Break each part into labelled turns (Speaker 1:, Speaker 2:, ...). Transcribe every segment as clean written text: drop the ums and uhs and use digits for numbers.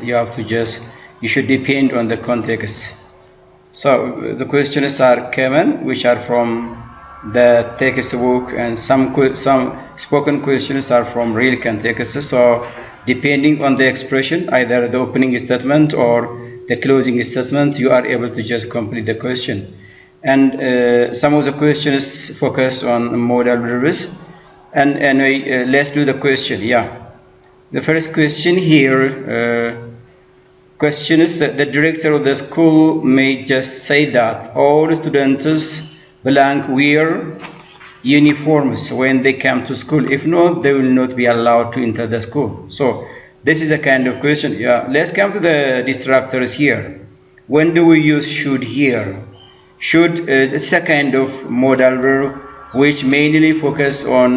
Speaker 1: you should depend on the context. So the questions are common, which are from the textbook, and some spoken questions are from real context. So depending on the expression, either the opening statement or the closing statement, you are able to just complete the question. And some of the questions focus on modal verbs. And anyway, let's do the question. The first question here, question is that the director of the school may just say that all students blank wear uniforms when they come to school. If not, they will not be allowed to enter the school. So this is a kind of question. Let's come to the distractors here. When do we use should here? Should it's a kind of modal verb which mainly focus on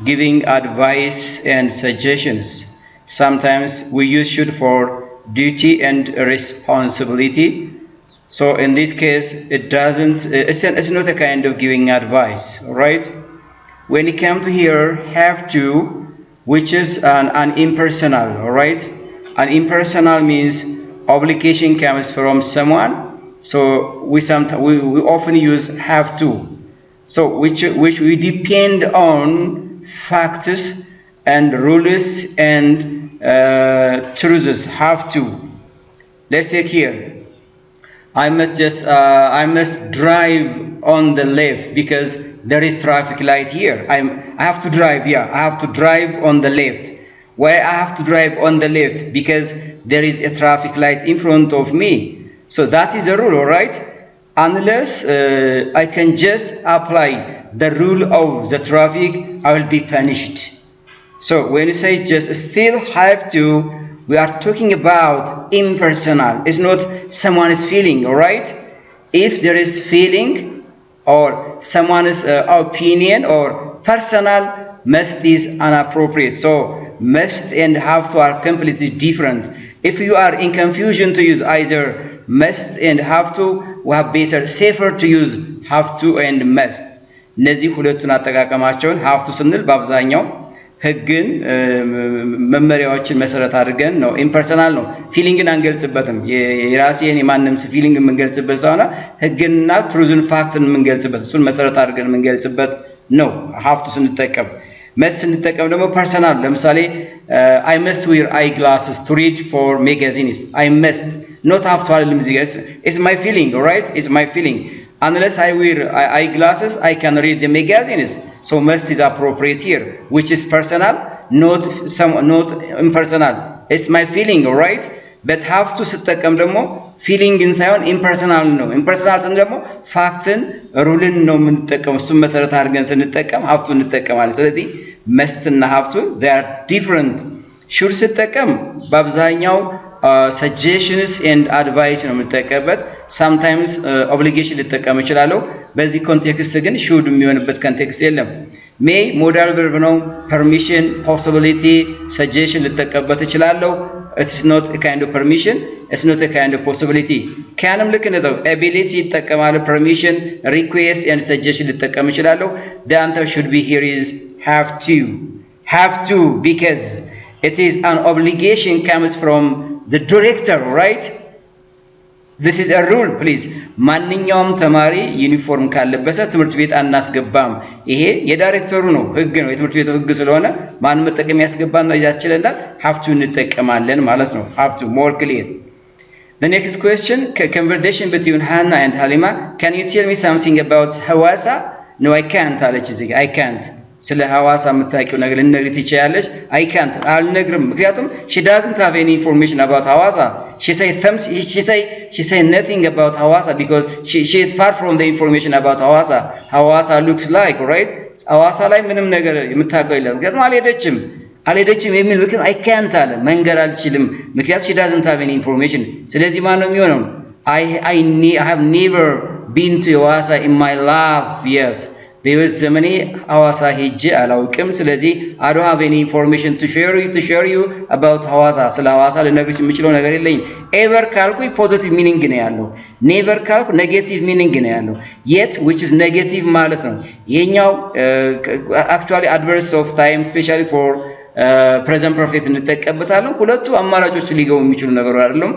Speaker 1: giving advice and suggestions. Sometimes we use should for duty and responsibility. So in this case, it's not a kind of giving advice, all right? When it comes to here, have to, which is an impersonal, all right? An impersonal means obligation comes from someone. So we often use have to. So which we depend on facts and rules and truths. Have to. Let's take here. I must drive on the left because there is traffic light here. I have to drive. I have to drive on the left. Why I have to drive on the left? Because there is a traffic light in front of me. So that is a rule, all right? Unless I can just apply the rule of the traffic, I will be punished. So when you say just still have to, we are talking about impersonal. It's not someone's feeling, all right? If there is feeling or someone's opinion or personal, must is inappropriate. So must and have to are completely different. If you are in confusion to use either must and have to, we have better, safer to use have to and must. እነዚህ ሁለቱን አጠቃቀማቸውን have to ስንል በአብዛኛው ህግን መመሪያዎችን መሰረት አድርገን ነው። ኢምፐርሰናል ነው። ፊሊንግን አንገልጽበትም። የራሴን የማንም ፊሊንግ የምንገልጽበት ሳይሆን ህግንና ትሩዝን ፋክትን የምንገልጽበት እሱን መሰረት አድርገን የምንገልጽበት ነው። have to ስንጠቀም must ስንጠቀም ደግሞ ፐርሰናል ለምሳሌ I must wear eyeglasses to read for magazines. I must not have to አይደለም እዚህ ጋር it's my feeling, all right? It's my feeling. Unless I wear eyeglasses, I can read the magazines. So must is appropriate here, which is personal, not impersonal. It's my feeling, all right? But have to ስጠቀም ደግሞ feelingን ሳይሆን impersonal ነው። impersonal ስን ደግሞ ፋክትን ሩልን ነው የምንጠቀመው። እሱን መሰረት አድርገን ስንጠቀም have to እንጠቀማለን። ስለዚህ must እና have to they are different. should ስጠቀም በአብዛኛው suggestions and advice ነው የምንጠቀምበት። sometimes obligation ልጠቀም እችላለሁ። በዚህ ኮንቴክስት ግን should የሚሆንበት ኮንቴክስት የለም። may modal verb ነው። permission, possibility, suggestion ልጠቀምበት እችላለሁ። it's not a kind of permission, it's not a kind of possibility. canም ልክ እንደዛው ability ይጠቀማለሁ። permission, request and suggestion ልጠቀም እችላለሁ። the answer should be here is have to because it is an obligation comes from the director, right? This is a rule, please. ማንኛውም ተማሪ ዩኒፎርም ካለበሰ ትምህርት ቤት አናስገባም። ይሄ የዳይሬክተሩ ነው፣ ህግ ነው። የትምህርት ቤቱ ህግ ስለሆነ ማን መጠቀም ያስገባና ያስችለናል have to እንጠቀማለን ማለት ነው። have to more clear. The next question, conversation between Hannah and Halima. Can you tell me something about Hawassa? No, I can't አለች እዚህ I can't. ስለ ሐዋሳ የምታውቂው ነገር ልነግሪ ትችያለሽ? I can't አልነግርም። ምክንያቱም she doesn't have any information about Hawassa. She say nothing about Hawassa because she is far from the information about Hawassa. Hawassa looks like, right? ሐዋሳ ላይ ምንም ነገር የምታውቀው የለም። ምክንያቱም አልሄደችም የሚል ምክንያት I can't አለ መንገር አልችልም። ምክንያቱም she doesn't have any information. ስለዚህ ማን ነው የሚሆነው? I have never been to Hawassa in my life. Yes. በህይወት ዘመኔ ሐዋሳ ሄጄ አላውቅም። ስለዚህ I don't have any information to share you about ሐዋሳ። ስለ ሐዋሳ ልነግርሽ የምችለው ነገር የለኝም። ever ካልኩ ፖዚቲቭ ሚኒንግ ነው ያለው። never ካልኩ ኔጌቲቭ ሚኒንግ ነው ያለው። yet which is negative ማለት ነው። ይሄኛው actually adverse of time especially for present perfect እንጠቀምበታለን ሁለቱ አማራጮች ሊገቡ የሚችሉ ነገር አይደለም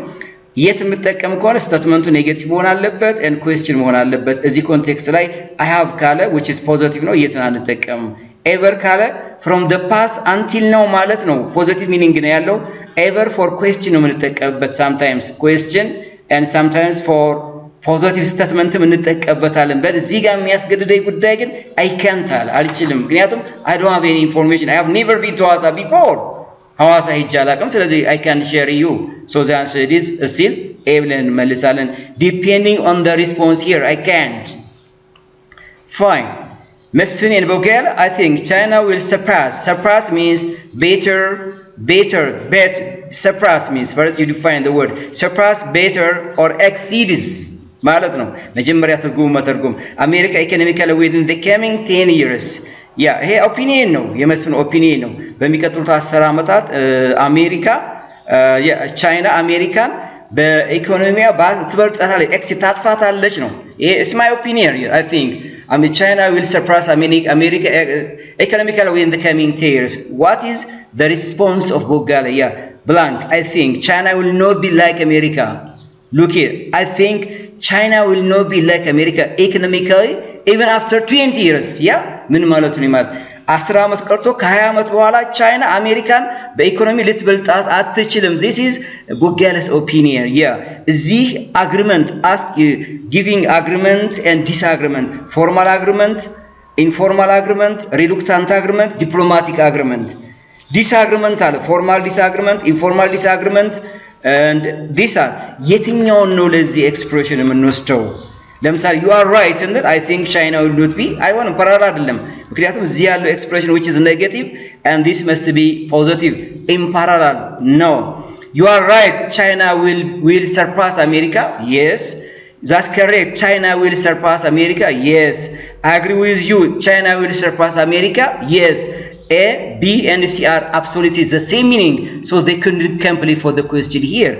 Speaker 1: የት የምጠቀም ከሆነ ስቴትመንቱ ኔጌቲቭ መሆን አለበት and question መሆን አለበት እዚህ ኮንቴክስት ላይ I have ካለ which is positive ነው የትን አንጠቀም ever ካለ from the past until now ማለት ነው positive meaning ነው ያለው ever for question ነው የምንጠቀምበት sometimes question and sometimes for positive statement የምንጠቀምበታለን በዚህ ጋር የሚያስገድደኝ ጉዳይ ግን I can't አልችልም ምክንያቱም I don't have any information I have never been to Hawassa before ሐዋሳ ሄጄ አላውቅም ስለዚህ I can share you so the answer is still A ብለን መልሳለን depending on the response here I can't fine Mesfin and Bogel I think China will surpass means better surpass means first you define the word surpass better or exceeds ማለት ነው መጀመሪያ ትርጉም አሜሪካ ኢኮኖሚካሊ within the coming 10 years ያ ይሄ ኦፒኒየን ነው የመስፍን ኦፒኒየን ነው በሚቀጥሉት 10 አመታት አሜሪካ ቻይና አሜሪካን በኢኮኖሚያ ትበልጣታለች ኤክስ ታጥፋታለች ነው ይሄ is my opinion I think China will surpass America economically within the coming 10 years what is the response of Bogala yeah blank I think China will not be like America look here I think China will not be like America economically even after 20 years yeah ምን ማለት ነው ማለት 10 አመት ቀርቶ ከ20 አመት በኋላ ቻይና አሜሪካን በኢኮኖሚ ልትበልጣት አትችልም this is Bogala's opinion yeah እዚህ agreement giving agreement and disagreement formal agreement informal agreement reluctant agreement diplomatic agreement disagreement አለ formal disagreement informal disagreement and these are የትኛውን ነው ለዚህ ኤክስፕሬሽን የምንወስደው ለምሳሌ you are right and I think China will not be አይሆንም ፓራላል አይደለም ምክንያቱም እዚህ ያለው ኤክስፕሬሽን which is negative and this must be positive in parallel no you are right China will surpass America yes that's correct China will surpass America yes I agree with you China will surpass America yes A B and C are absolutely the same meaning so they couldn't complete for the question here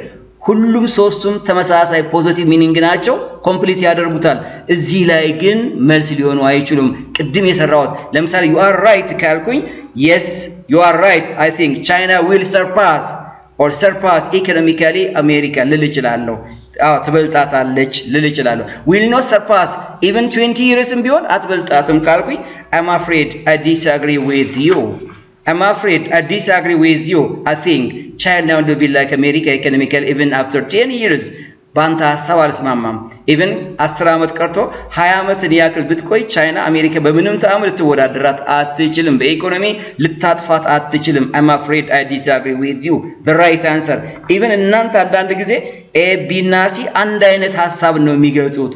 Speaker 1: ሁሉም ሶስቱም ተመሳሳይ ፖዚቲቭ ሚኒንግ ናቸው ኮምፕሊት ያደርጉታል እዚህ ላይ ግን መልስ ሊሆኑ አይችሉም ቅድም የሰራሁት ለምሳሌ you are right ካልኩኝ yes you are right I think China will surpass economically America ልል እችላለሁ ትበልጣታለች ልል እችላለሁ will not surpass even 20 years ቢሆን አትበልጣትም ካልኩኝ I'm afraid I disagree with you I disagree with you. I think China will be like America economically even after 10 years. ባንታ ሐሳብ አልስማማም even 10 አመት ቀርቶ 20 አመትን ያክል ብትቆይ ቻይና አሜሪካ በምንም ተአምር ልትወዳደራት አትችልም በኢኮኖሚ ልታጥፋት አትችልም I'm afraid I disagree with you the right answer even እናንተ አንዳንድ ጊዜ A B እና C አንድ አይነት ሐሳብ ነው የሚገልጹት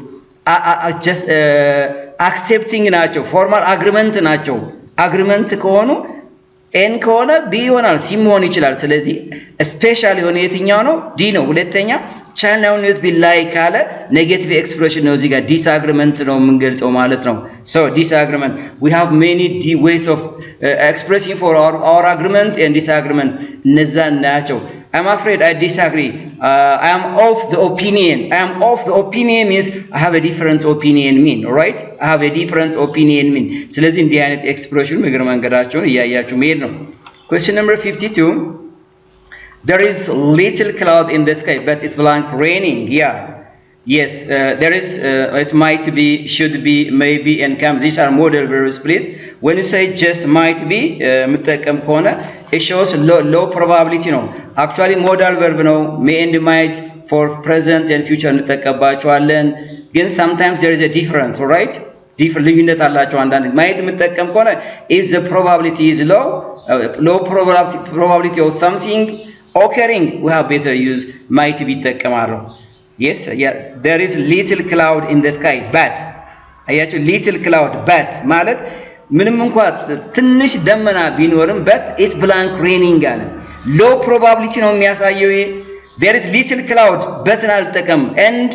Speaker 1: just accepting ናቸው formal agreement ናቸው agreement ከሆኑ ኤን ከሆነ ቢ ይሆናል ሲ መሆን ይችላል ስለዚህ ስፔሻል የሆነ የትኛው ነው ዲ ነው ሁለተኛ ቻይና will not be like ካለ ኔጌቲቭ ኤክስፕሬሽን ነው እዚህ ጋር disagreement ነው የምንገልጸው ማለት ነው so disagreement we have many ways of expressing for our agreement and disagreement እነዛ ናቸው I'm afraid I disagree I am of the opinion means I have a different opinion mean all right I have a different opinion mean ስለዚህ እንዲህ አይነት ኤክስፕሬሽን ምግር መንገዳቸውን እያያችሁ መሄድ ነው question number 52 there is little cloud in the sky but it blank raining yeah yes there is it might be should be maybe and come these are modal verbs please when you say just might be መጠቀም ከሆነ it shows low probability ነው actually modal verb ነው may and might for present and future እንጠቀምባቸዋለን ግን sometimes there is a difference all right different ልዩነት አላቸው አንዳንድ might መጠቀም ከሆነ if the probability is low probability of something occurring we have better use might be ተጠቀማለሁ yes yeah there is little cloud in the sky but አያችሁ little cloud but ማለት ምንም እንኳን ትንሽ ደመና ቢኖርም but it blank raining አለ low probability ነው የሚያሳየው there is little cloud but አልጠቀም and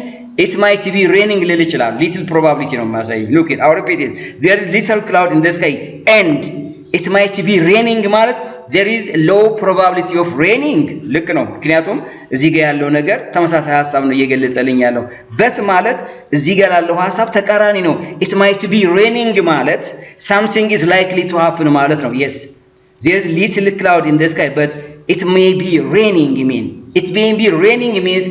Speaker 1: it might be raining ልል ይችላል little probability ነው የሚያሳየው look it I'll repeat it there is little cloud in the sky and it might be raining ማለት there is low probability of raining ልክ ነው ምክንያቱም እዚህ ጋር ያለው ነገር ተመሳሳይ ሐሳብ ነው እየገለጸልኝ ያለው but ማለት እዚህ ጋር ያለው ሐሳብ ተቃራኒ ነው it might be raining ማለት something is likely to happen ማለት ነው yes
Speaker 2: there's little cloud in the sky, but it may be raining. It may be raining means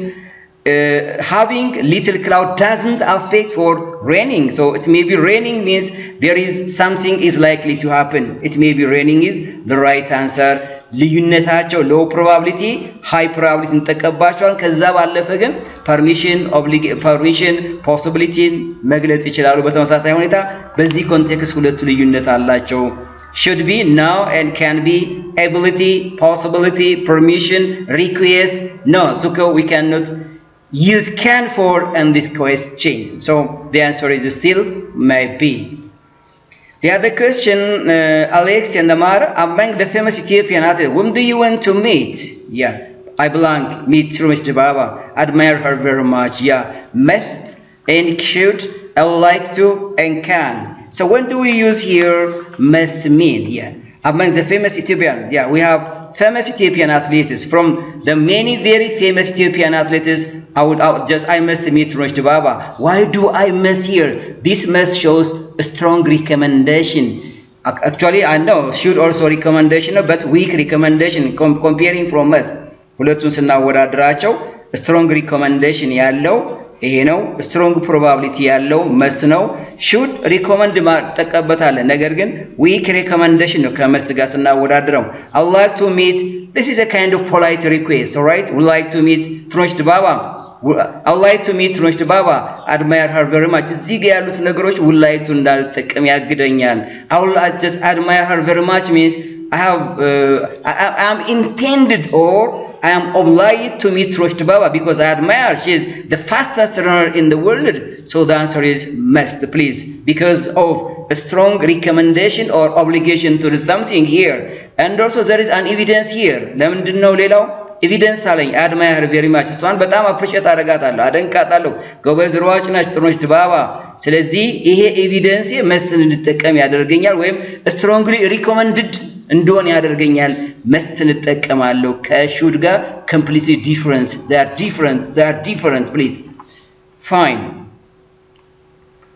Speaker 2: having little cloud doesn't affect for raining. So it may be raining means there is something is likely to happen. It may be raining is the right answer. ልዩነታቸው low probability high probability እንጠቀባቸዋል። ከዛ ባለፈ ግን permission possibility መግለጽ ይችላሉ። በተመሳሳይ ሁኔታ በዚህ ኮንቴክስት ሁለቱ ልዩነት አላቸው። should be now and can be ability possibility permission request no so we cannot use can for in this question. So the answer is still may be. The other question, Alex and Amar, among the famous Ethiopian athletes, whom do you want to meet? Yeah, I belong, meet Trumish Dibaba, admire her very much. Yeah, must and should, I would like to and can. So when do we use here must mean? Yeah, among the famous Ethiopian, yeah, we have famous Ethiopian athletes. From the many very famous Ethiopian athletes, I must meet Trumish Dibaba. Why do I must here? This must shows a strong recommendation. Actually, I know should also recommendation, but weak recommendation comparing from must. ሁለቱን ስናወዳድራቸው strong recommendation ያለው ይሄ ነው። strong probability ያለው must ነው። should recommend ተቀበታለን። ነገር ግን weak recommendation ነው ከmust ጋር ስናወዳድረው። I would like to meet, this is a kind of polite request, all right? Would like to meet Trumish Dibaba. I would like to meet Trumish Dibaba, admire her very much. እዚህ ጋር ያሉት ነገሮች would like to እንዳልጠቀም ያግደኛል። I would just admire her very much means I am intended or I am obliged to meet Trumish Dibaba because I admire she is the fastest runner in the world. So the answer is must, please, because of a strong recommendation or obligation to do something here. And also there is an evidence here. ለምንድን ነው ሌላው ኤቪደንስ አለኝ admire her very much እሷን በጣም አፕሪሺየት አደርጋታለሁ አደንቃታለሁ ጎበዝ ሯጭ ነች Trumish Dibaba ስለዚህ ይሄ ኤቪደንስ መስን እንድጠቀም ያደርገኛል ወይም strongly recommended እንደሆነ ያደርገኛል መስን እንጠቀማለሁ ከሹድ ጋር completely different they are different please fine.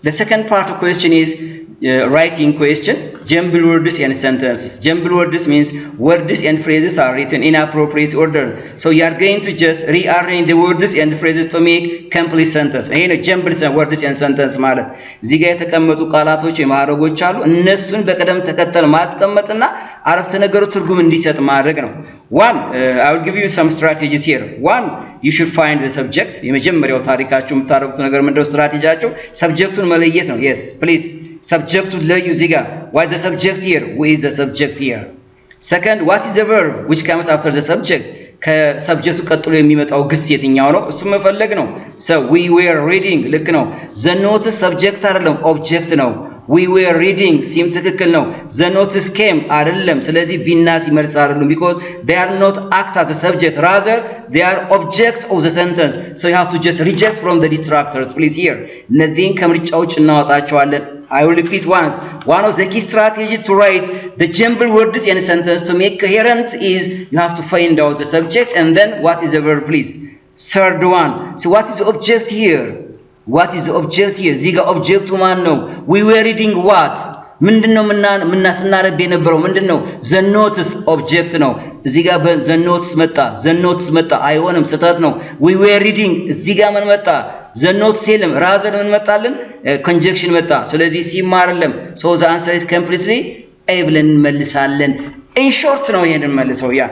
Speaker 2: The second part of question is writing question, jumbled words and sentences. Jumbled words means words and phrases are written in appropriate order. So you are going to just rearrange the words and phrases to make complete sentence. ይሄ ነው jumbled words and sentence ማለት። እዚህ ጋር የተቀመጡ ቃላቶች የማረጎች አሉ እነሱን በቀደም ተከተል ማስቀመጥና አረፍተ ነገሩ ትርጉም እንዲሰጥ ማድረግ ነው። One, I will give you some strategies here. One, you should find the subject. የመጀመሪያው ታሪካችሁ የምታረጉት ነገር ምንድነው ስትራቴጂያችሁ ሰብጀክቱን መለየት ነው። Yes, please. Subject ለዩ እዚህ ጋር what is the subject here? Who is the subject here? Second, what is the verb which comes after the subject? ከሰብጀክቱ ቀጥሎ የሚመጣው ግስ የትኛው ነው? እሱ መፈለግ ነው። So we were reading ልክ ነው። The notice subject አይደለም ኦብጀክት ነው። We were reading ሲም ትክክል ነው። The notice came አይደለም ስለዚህ ቢና ሲመልስ አይደለም because they are not act as a subject rather they are object of the sentence. So you have to just reject from the distractors please here. እነዚህን ከምርጫ ውጭ እናወጣቸዋለን። I will repeat once. One of the key strategies to write the jumbled words in a sentence to make coherent is you have to find out the subject and then what is the verb please. Third one. So what is the object here? What is the object here? እዚህ ጋር ኦብጀክቱ ማን ነው? We were reading what? ምንድነው ስናነብ የነበረው ምንድነው? The notice ኦብጀክት ነው። እዚህ ጋር the notice መጣ አይሆንም ስህተት ነው። We were reading እዚህ ጋር ምን መጣ? The notice የለም rather ምን መጣልን? conjunction መጣ። ስለዚህ ሲማር አይደለም። So the answer is completely A ብለን እንመልሳለን። In short ነው ይሄንን መልሰው ያ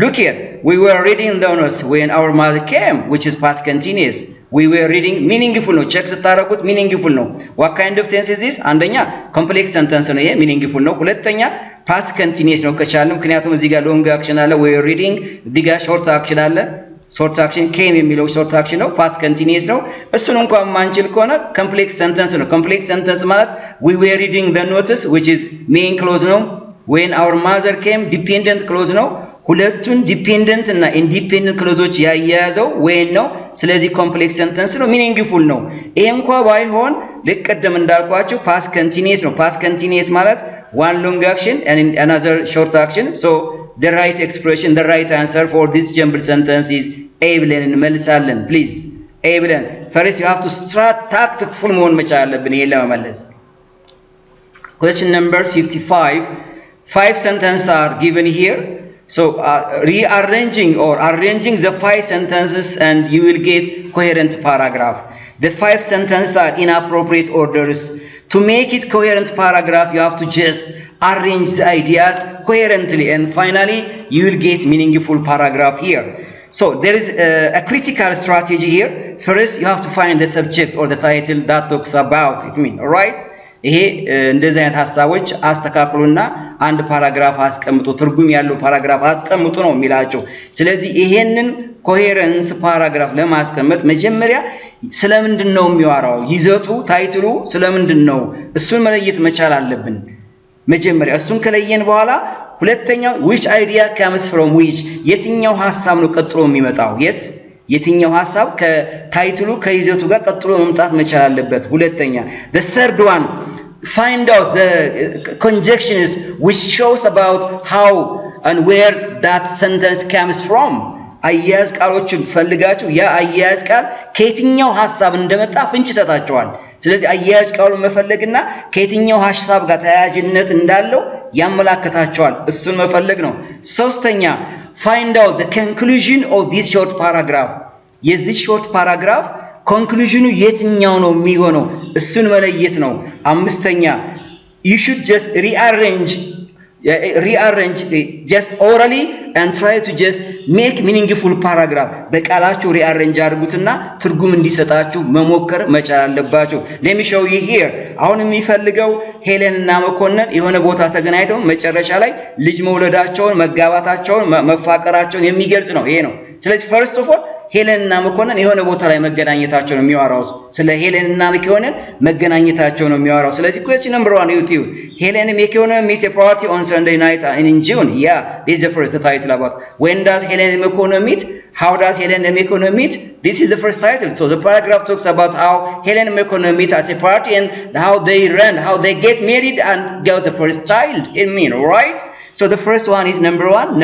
Speaker 2: Look here, we were reading the notes when our mother came, which is past continuous. We were reading meaningful ነው ቼክ ስታረጉት meaningful ነው what kind of tense is this አንደኛ complex sentence ነው ይሄ meaningful ነው ሁለተኛ past continuous ነው ከቻለም ምክንያቱም እዚህ ጋር long action አለ we were reading እዚህ ጋር short action አለ short action came የሚለው short action ነው past continuous ነው እሱን እንኳን ማንችል ከሆነ complex sentence ነው complex sentence ማለት we were reading the notice which is main clause ነው when our mother came dependent clause ነው ሁለቱን ዲፔንደንት እና ኢንዲፔንደንት ክሎዞች ያያያዘው when ነው ስለዚህ ኮምፕሌክስ ሰንተንስ ነው ሚኒንግፉል ነው ይሄ እንኳን ባይሆን ለቀደም እንዳልኳችሁ past continuous ነው past continuous ማለት one long action and another short action so the right expression the right answer for this jumbled sentence is A ብለን እንመልሳለን please A ብለን first you have to start tactful መሆን መቻል አለብን ይሄን ለመመለስ question number 55 5 sentences are given here. So rearranging or arranging the 5 sentences and you will get coherent paragraph. The 5 sentences are in appropriate orders. To make it coherent paragraph, you have to just arrange the ideas coherently, and finally you will get meaningful paragraph here. So there is a critical strategy here. First, you have to find the subject or the title that talks about it. All right? ይሄ እንደዚህ አይነት ሐሳቦች አስተካክሉና አንድ ፓራግራፍ አስቀምጡ፣ ትርጉም ያለው ፓራግራፍ አስቀምጡ ነው የሚላቸው። ስለዚህ ይሄንን ኮሄረንት ፓራግራፍ ለማስቀመጥ መጀመሪያ ስለምንድነው የሚያወራው፣ ይዘቱ ታይትሉ ስለምንድነው፣ እሱን መለየት መቻል አለብን። መጀመሪያ እሱን ከለየን በኋላ ሁለተኛው which idea comes from which፣ የትኛው ሐሳብ ነው ቀጥሎ የሚመጣው። yes የትኛው ሐሳብ ከታይትሉ ከይዘቱ ጋር ቀጥሎ መምጣት መቻል አለበት። ሁለተኛ the third one, find out the conjunctions which shows about how and where that sentence comes from. አያያዝ ቃሎችን ፈልጋችሁ ያ አያያዝ ቃል ከየትኛው ሐሳብ እንደመጣ ፍንጭ ይሰጣቸዋል። ስለዚህ አያያዝ ቃሉን መፈለግና ከየትኛው ሐሳብ ጋር ተያያዥነት እንዳለው ያመላክታቸዋል። እሱን መፈለግ ነው። ሶስተኛ find out the conclusion of this short paragraph. የዚህ short paragraph conclusion የትኛው ነው የሚሆነው እሱን መለየት ነው። አምስተኛ you should just rearrange just orally and try to just make meaningful paragraph. በቃላችሁ rearrange አድርጉትና ትርጉም እንዲሰጣችሁ መሞከር መቻል አለባችሁ። let me show you here። አሁን የሚፈልገው ሄለን እና መኮንን የሆነ ቦታ ተገናኝተው መጨረሻ ላይ ልጅ መውለዳቸውን፣ መጋባታቸውን፣ መፋቀራቸውን የሚገልጽ ነው። ይሄ ነው። ስለዚህ first of all ሄለን እና መኮንን የሆነ ቦታ ላይ መገናኘታቸው ነው የሚያወራው። ስለ ሄለን እና መኮንን መገናኘታቸው ነው የሚያወራው። ስለዚህ question number 1 you ሄለን and መኮንን meet a party on Sunday night in June. Yeah, this is the first title about when does Helen and Mekonnen meet, how does Helen and Mekonnen meet. This is the first title. So the paragraph talks about how Helen and Mekonnen meet at a party and how they run, how they get married and get the first child in me, right? So the first one is number 1.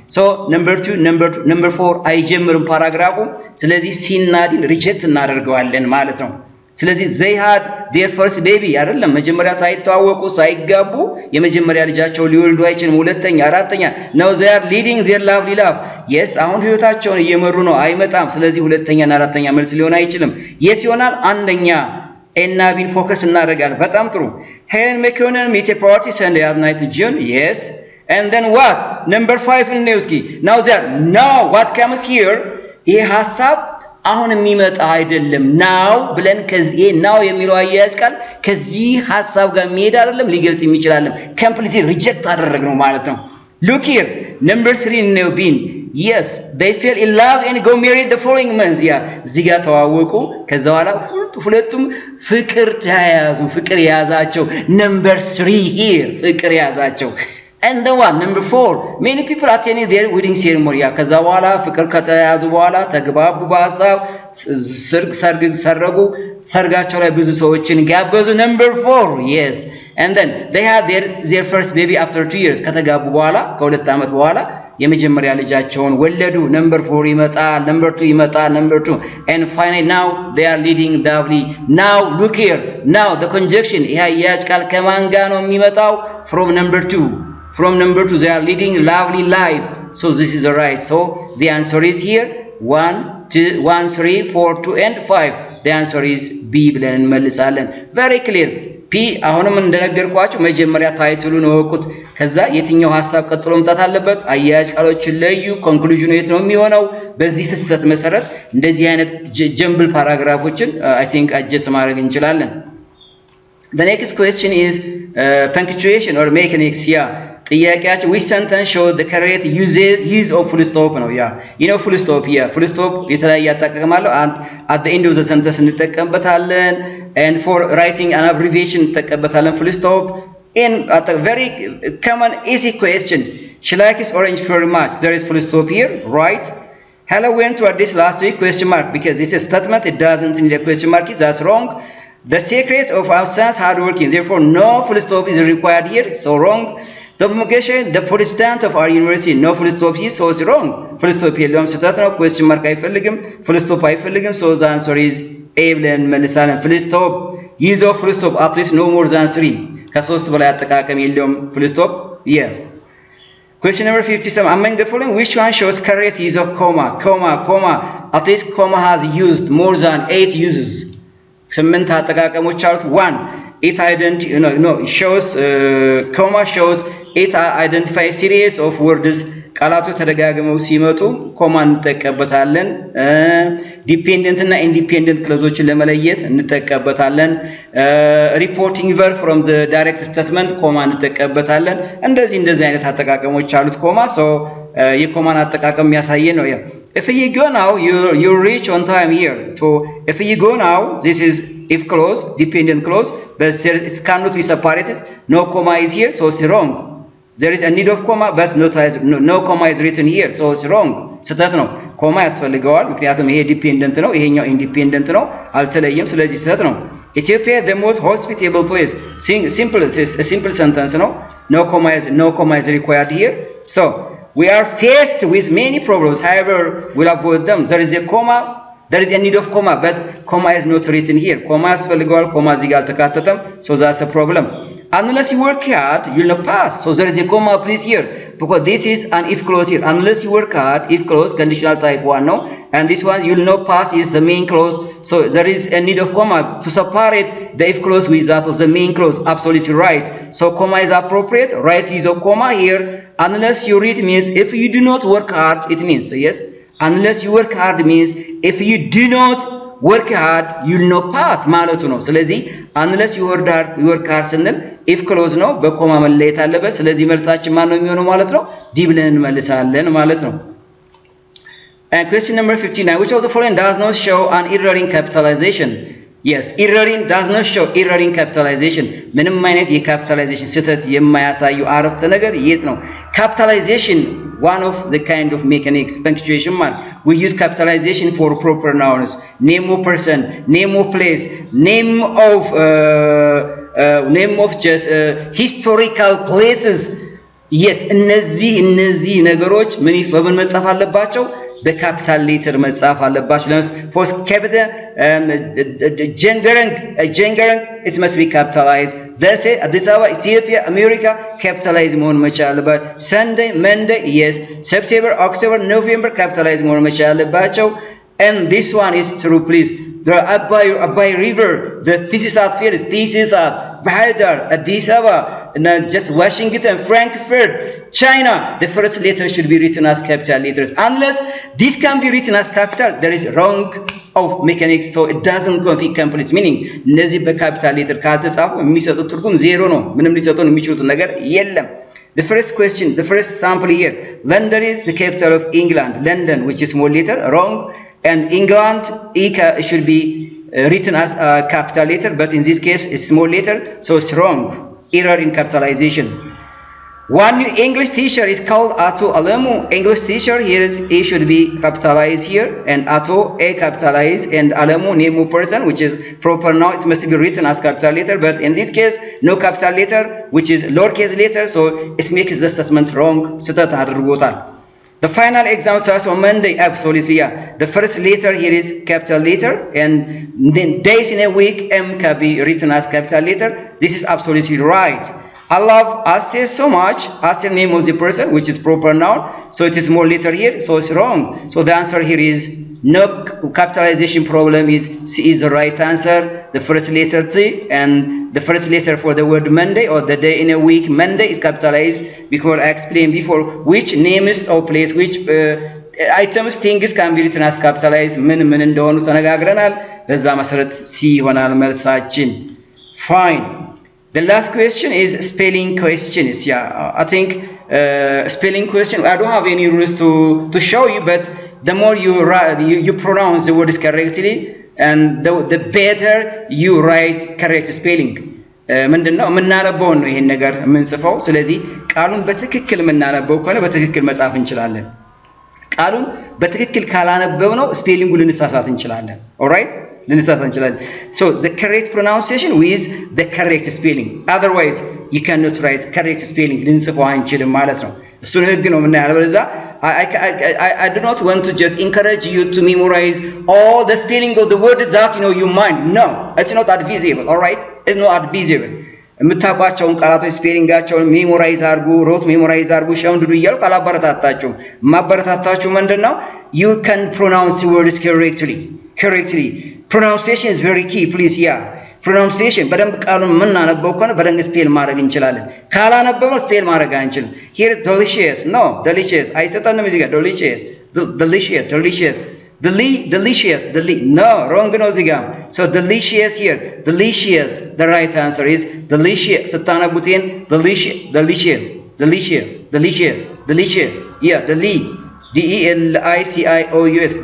Speaker 2: So number 2 number 4 አይጀምርም ፓራግራፉ። ስለዚህ ሲናዲን ሪጀክት እናደርገዋለን ማለት ነው። ስለዚህ they had their first baby አይደለም፣ መጀመሪያ ሳይተዋወቁ ሳይጋቡ የመጀመሪያ ልጃቸው ሊወልዱ አይችልም። ሁለተኛ፣ አራተኛ now they are leading their lovely life. yes አሁን ህይወታቸውን እየመሩ ነው፣ አይመጣም። ስለዚህ ሁለተኛና አራተኛ መልስ ሊሆን አይችልም። የት ይሆናል? አንደኛ እና ቢን ፎከስ እናደርጋለን። በጣም ጥሩ። Helen Mekonnen meet a party Sunday night in June. yes and then what? number 5 in Newski. now there now what comes here? ይሄ ሐሳብ አሁን የሚመጣ አይደለም። now ብለን ከዚህ now የሚለው አያያዝ ቃል ከዚህ ሐሳብ ጋር የሚሄድ አይደለም፣ ሊገልጽ የሚችላል። completely reject አደረግነው ማለት ነው። look here number 3 in Neubin. yes they fell in love and got married the following month. ያ እዚህ ጋር ተዋወቁ፣ ከዛ በኋላ ሁለቱም ፍቅር ተያያዙ፣ ፍቅር ያዛቸው። number 3 here ፍቅር ያዛቸው። and then what? number 4 many people attended their wedding ceremony. ያ ከዛ በኋላ ፍቅር ከተያዙ በኋላ ተግባቡ፣ በሐሳብ ሰርጉ፣ ሰርጋቸው ላይ ብዙ ሰዎችን ጋበዙ። number 4 yes and then they had their first baby after 2 years. ከተጋቡ በኋላ ከሁለት ዓመት በኋላ የመጀመሪያ ልጃቸውን ወለዱ። number 4 ይመጣል፣ number 2 ይመጣል፣ number 2 and finally now they are leading lovely. now look here now the conjunction ይሄ አያያዝ ቃል ከማን ጋር ነው የሚመጣው? from number 2 they are leading lovely life. so this is the right. so the answer is here 1 3 4 2 and 5. the answer is B ብለን እንመልሳለን። very clear P አሁንም እንደነገርኳችሁ መጀመሪያ ታይትሉን ወቁት፣ ከዛ የትኛው ሐሳብ ቀጥሎ መምጣት አለበት፣ አያያዝ ቃሎችን ለዩ፣ ኮንክሉዥኑ የት ነው የሚሆነው። በዚህ ፍሰት መሰረት እንደዚህ አይነት ጀምብል ፓራግራፎችን I think adjust ማድረግ እንችላለን። the next question is punctuation or mechanics. yeah ጥያቄያችሁ which sentence show the correct use of full stop ነው። ያ full stop full stop የተለያየ አጠቃቀማለሁ። at the end of the sentence እንጠቀምበታለን and for writing an abbreviation እንጠቀምበታለን full stop. in at a very common easy question, she likes orange very much. there is full stop here, right? Hello went to Addis last week question mark, because this is a statement, it doesn't need a question mark. That's wrong. The secret of our sons hard working, therefore no full stop is required here, so wrong. The promulgation, the president of our university, no full stop here, so it's wrong. full stop የለውም፣ ስህተት ነው። question mark አይፈልግም፣ full stop አይፈልግም። so the answer is A ብለን እንመልሳለን። full stop use of full stop at least no more than 3 ከሶስት በላይ አጠቃቀም የለውም full stop yes question number 57 among the following which one shows correct use of comma at least comma has used more than 8 uses ስምንት አጠቃቀሞች አሉት 1 it shows comma shows it identify series of words ቃላቶች ተደጋግመው ሲመጡ ኮማ እንጠቀምበታለን ዲፔንደንት እና ኢንዲፔንደንት ክሎዞችን ለመለየት እንጠቀምበታለን ሪፖርቲንግ verb from the direct statement ኮማ እንጠቀምበታለን እንደዚህ አይነት አጠቃቀሞች አሉት ኮማ so የኮማን አጠቃቀም የሚያሳየን ነው if you go now you reach on time here so if you go now this is if clause dependent clause but it cannot be separated no comma is here so it's wrong there is a need of comma but no comma is written here so it's wrong ስህተት ነው ኮማ ያስፈልገዋል ምክንያቱም ይሄ ዲፔንደንት ነው ይሄኛው ኢንዲፔንደንት ነው አልተለየም ስለዚህ ስህተት ነው Ethiopia the most hospitable place simple sentence no comma is required here so we are faced with many problems however we'll avoid them there is a need of comma but comma is not written here comma ያስፈልገዋል ኮማ እዚህ ጋር አልተካተተም so that's a problem unless you work hard you'll not pass so there is a comma please here because this is an if clause here unless you work hard if clause conditional type 1 no and this one you'll not pass is the main clause so there is a need of comma to separate the if clause with that of the main clause absolutely right so comma is appropriate right use of comma here unless you read means if you do not work hard it means so yes unless you work hard means if you do not work hard you'll not pass ማለቱ ነው ስለዚህ unless you work hard ስንል if clause ነው በኮማ መለየት አለበት ስለዚህ መልሳችን ማን ነው የሚሆነው ማለት ነው ዲ ብለን እንመልሳለን ማለት ነው and question number 59 which of the following does not show an error in capitalization yes does not show error in capitalization ምንም አይነት የካፒታላይዜሽን ስህተት የማያሳዩ አረፍተ ነገር የት ነው capitalization one of the kind of mechanics punctuation man we use capitalization for proper nouns name of person name of place name of just historical places yes እነዚህ ነገሮች በምን መጻፍ አለባቸው በካፒታል ሌተር መጻፍ አለባቸው for capital ጀንገረንግ it must be capitalized that's it Addis Ababa Ethiopia America capitalize መሆን መቻል አለበት Sunday Monday yes September October November capitalize መሆን መቻል አለባቸው and this one is true please the Abai River the Tisisat fields Tisisat Bahadar Addis Ababa just Washington Frankfurt China the first letter should be written as capital letters unless this can be written as capital there is wrong of mechanics so it doesn't conflict complete meaning እነዚህ በካፒታል ሌተር ካልተጻፉ የሚሰጡት ትርጉም ዜሮ ነው ምንም ሊሰጡን የሚችሉት ነገር የለም the first question the first sample here London is the capital of England London which is small letter wrong and England should be written as a capital letter but in this case it's small letter so it's wrong error in capitalization one new English teacher is called Ato Alamu English teacher here is A should be capitalized here and Ato A capitalized and Alamu name of person which is proper noun it must be written as capital letter but in this case no capital letter which is lowercase letter so it makes the statement wrong ስህተት አድርጎታል The final exam starts on Monday. Absolutely, yeah. The first letter here is capital letter, and then days in a week M can be written as capital letter. This is absolutely right. I love Aster so much. Aster name of the person, which is proper noun, so it is small letter here, so it's wrong. So the answer here is no capitalization problem is C is the right answer. The first letter T and the first letter for the word Monday or the day in a week Monday is capitalized because I explained before which names or place which items things can be written as capitalized ምን እንደሆኑ ተነጋግረናል በዛ መሰረት C ይሆናል መልሳችን fine the last question is spelling questions yeah I think spelling question I don't have any rules to show you but the more you pronounce the words correctly and the better you write correct spelling ምንድነው የምናነበው ነው ይሄን ነገር የምንጽፈው ስለዚህ ቃሉን በትክክል የምናነበው ከሆነ በትክክል መጻፍ እንችላለን ቃሉን በትክክል ካላነበብነው ስፔሊንጉን ልንሳሳት እንችላለን alright ልንሳሳት እንችላለን so the correct pronunciation with the correct spelling otherwise you cannot write correct spelling ልንጽፈው አንችልም ማለት ነው እሱን ህግ ነው የምናያለው በዛ I do not want to just encourage you to memorize all the spelling of the words that you mind no it's not advisable alright it's not advisable የምታቋቸውን ቃላቶች ስፔሊንጋቸውን ሜሞራይዝ አድርጉ ሮት ሜሞራይዝ አድርጉ ሸምድዱ እያልኩ አላበረታታችሁ ማበረታታችሁ ምንድነው you can pronounce words correctly pronunciation is very key please yeah pronunciation በደንብ ቃሉን ምናነበው ከሆነ በደንብ ስፔል ማድረግ እንችላለን ካላነበበው ስፔል ማድረግ አንችልም here delicious no delicious አይሰጠንም እዚህ ጋር delicious no wrong no እዚህ ጋር so delicious here delicious the right answer is delicious ስታነቡትን delicious yeah delicious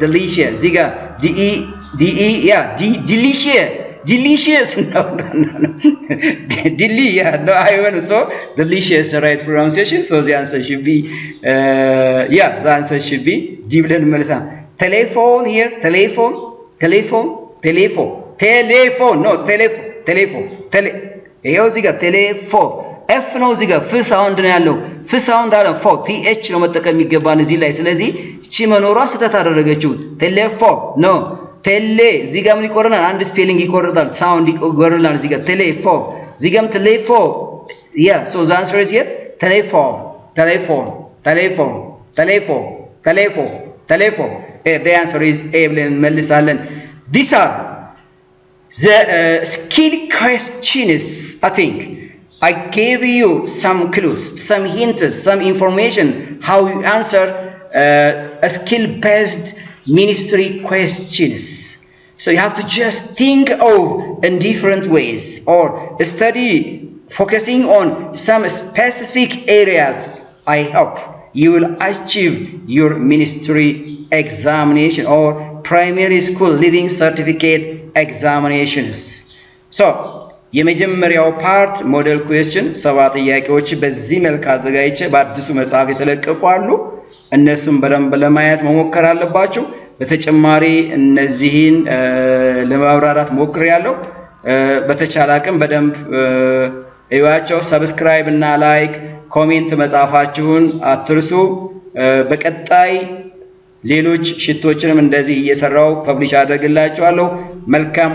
Speaker 2: delicious እዚህ ጋር yeah delicious no yeah no I want so delicious right pronunciation so the answer should be yeah the answer should be D ብለን መልሳ telephone here telephone no telephone ይሄው እዚህ ጋር telephone f ነው እዚህ ጋር ፍ ሳውንድ ነው ያለው ፍ ሳውንድ አለ ፎ ph ነው መጠቀም የሚገባን እዚህ ላይ ስለዚህ እቺ መኖሯ ስህተት አደረገችው telephone no ቴሌ እዚህ ጋር ምን ይቆርናል አንድ ስፔሊንግ ይቆርጣል ሳውንድ ይቆርናል እዚህ ጋር ቴሌፎን እዚህ ጋርም ቴሌፎን yeah so the answer is yet telephone the answer is a ብለን መልሳለን these are the skill questions I think I gave you some clues some hints some information how you answer a skill based ministry questions so you have to just think of in different ways or study focusing on some specific areas I hope you will achieve your ministry examination or primary school leaving certificate examinations so የመጀመሪያው ፓርት ሞዴል ኩዌስችን 7 ጥያቄዎች በዚህ መልኩ አዘጋጅቼ በአዲሱ መጽሐፍ የተለቀቁ አሉ እነሱም በደንብ ለማየት መሞከር አለባችሁ በተጨማሪ እነዚህን ለማብራራት ሞክሬያለሁ በተቻለ አቅም በደንብ እዩዋቸው ሰብስክራይብ እና ላይክ ኮሜንት መጻፋችሁን አትርሱ በቀጣይ ሌሎች ሽቶችንም እንደዚህ እየሰራው ፐብሊሽ አደርግላችኋለሁ መልካም